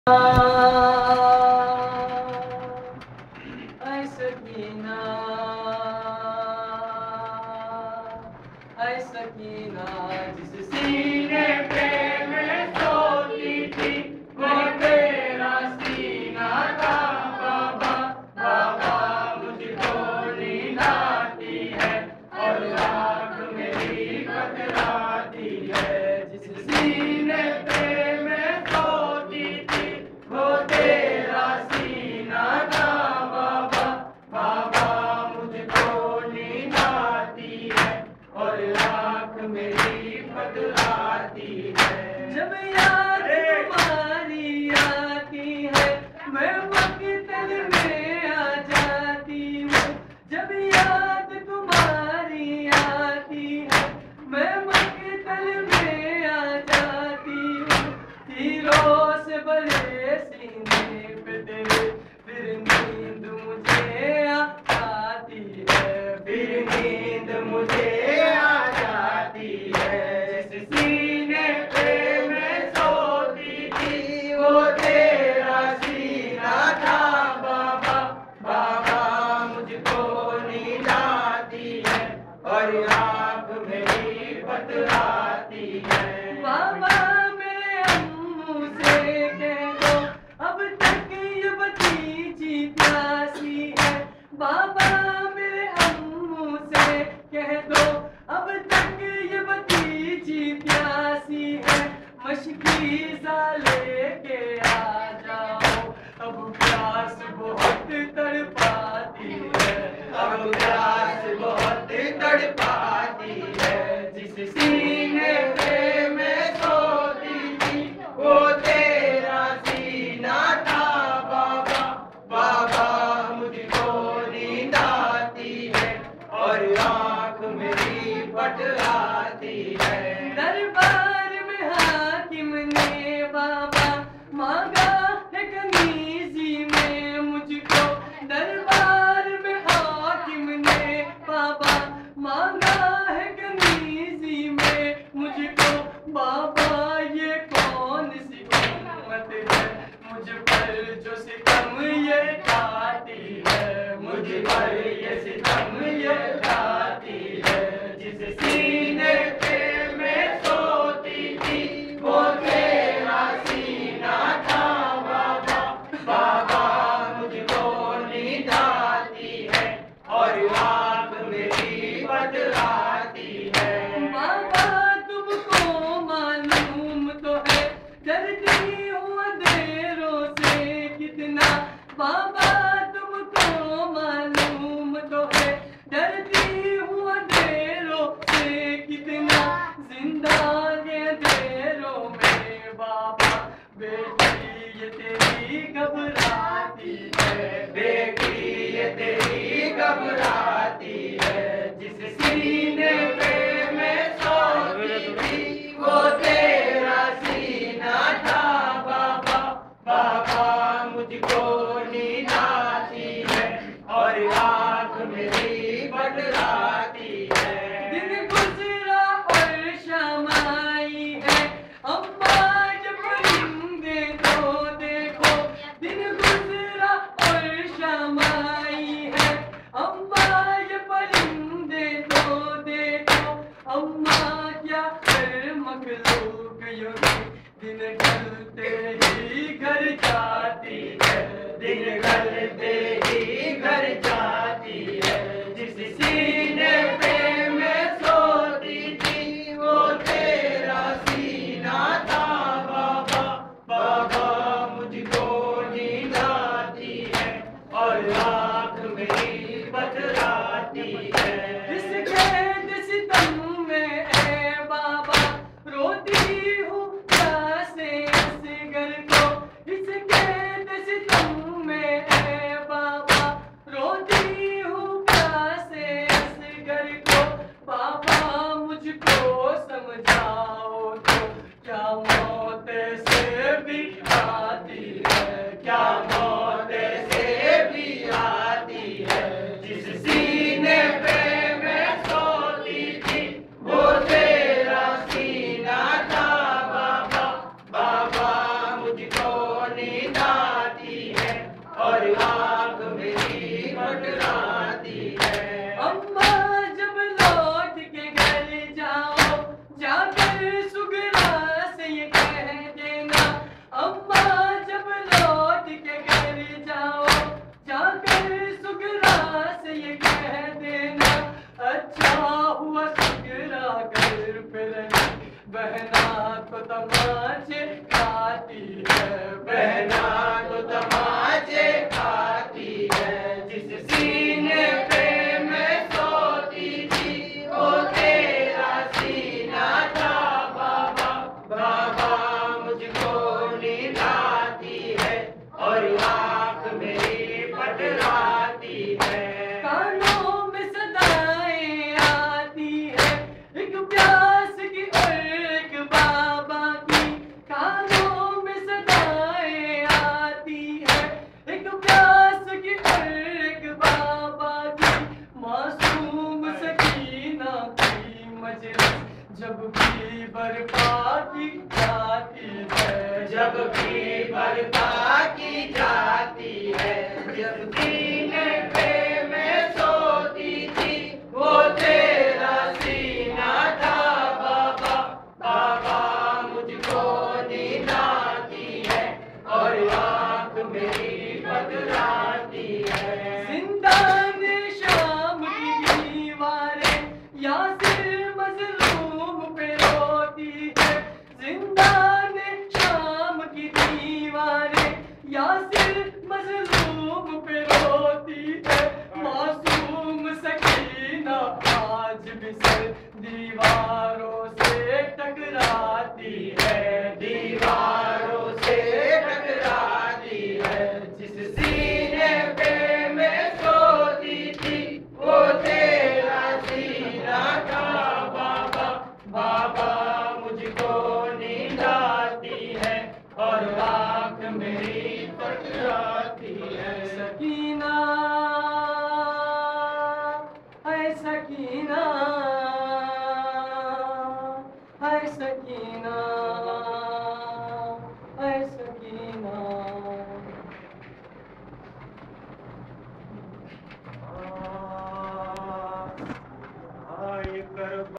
ऐ सकीना, ऐ सकीना, जिस सीने पे मैं सोती थी वो तेरा सीना था बाबा। बाबा मुझको नींद आती है और आँख मेरी बतलाती है। जिस सीने पे मैं सोती थी वो तेरा सीना था बाबा। बाबा मुझको नींद आती है और आँख मेरी बतलाती है। जब याद तुम्हारी आती है मैं मक्तल में आ जाती हूँ। जब याद तुम्हारी आती है मैं मक्तल में आ जाती हूँ। तीरों से बड़े सीने पे तेरे फिर नींद मुझे आती है, फिर नींद मुझे आ जाती है। जिस सीने पे मैं सोती थी वो तेरा सीना था बाबा। बाबा मुझको नींद आती है और आँख मेरी बतलाती है। बाबा मेरे अम्मू से कह दो अब तक ये भतीजी प्यासी है। बाबा मेरे अम्मू से कह दो अब तक ये भतीजी प्यासी है। मशकीज़ा लेके आ जाओ अब प्यास बहुत तड़पाती है, अब प्यास बहुत तड़पाती है। जिस सीने पे मैं सोती थी वो तेरा सीना था बाबा। बाबा मुझको नींद आती है और आँख मेरी बतलाती है। दरबार में हाकिम ने बाबा मांगा है कनीज़ी में मुझको। दरबार में हाकिम ने बाबा मांगा है कनीज़ी में मुझको। बाबा ये कौन सी उम्मत है मुझ पर जो सितम ये ढाती है, मुझ पर ये सितम ये ढाती है। जिस सीने पे मैं सोती थी वो तेरा सीना था बाबा। बाबा मुझको नींद आती है और आँख मेरी बतलाती है। बाबा तुमको मालूम तो है डरती हूँ अंधेरों से कितना। बाबा तुमको मालूम तो है डरती हूँ अंधेरों से कितना। जिंदगी अंधेरों में बाबा बेटी ये तेरी घबराती है, बेटी ये तेरी घबराती है। जिस सीने पे मैं सोती थी वो तेरा सीना था बाबा। बाबा मुझको नींद आती है और आँख मेरी बतलाती है। दिन गुजरा और शाम आई है अम्मा जब परिंदे तो देखो। दिन गुजरा और शाम आई है अम्मा ये परिंदे तो देखो। अम्मा क्या कर मखलूक यूं दिन ढलते ही घर जाती है, दिन ढलते ही घर जाती है। जिस सीने पे मैं सोती थी वो तेरा सीना था बाबा। बाबा मुझको नींद आती है और आँख मेरी बतलाती है। जिसके सितम में है बाबा रोती हूँ प्यासे असगर को। इसके सितम में है बाबा नींद आती है और आँख मेरी पटराती है। अम्मा जब लौट के घर जाओ जाकर सुगरा से ये कह देना। अम्मा जब लौट के घर जाओ जाकर सुगरा से ये कह देना। अच्छा हुआ सुगरा घर पे रही, बहना तो तमाचे खाती है, बहना तो तमाचे खाती है। जिस सीने पे मैं सोती थी वो तेरा सीना था बाबा, बाबा मुझको नींद आती है और आँख मेरी पटराती है। कानों में सदाएं आती है एक प्यास की और एक बाबा की। कानों में सदाएं आती है एक प्यास की और एक बाबा की। मासूम सकीना की मजलिस जब भी बर्पा की जाती है, जब भी बर्पा की जाती है। जब सीने पे मैं सोती थी वो तेरा सीना था बाबा, बाबा मुझको नींद आती है और आँख मेरी पटराती है। जिंदान शाम की दीवारें यासिर मजलूम पे रोती है, जिंदान शाम की दीवारें यासिर मजलूम पे रोती है। मासूम सकीना आज भी सर दीवारों से टकराती है, दीवारों से टकराती है। जिस सीने पे मैं सोती थी वो तेरा सीना था बाबा, बाबा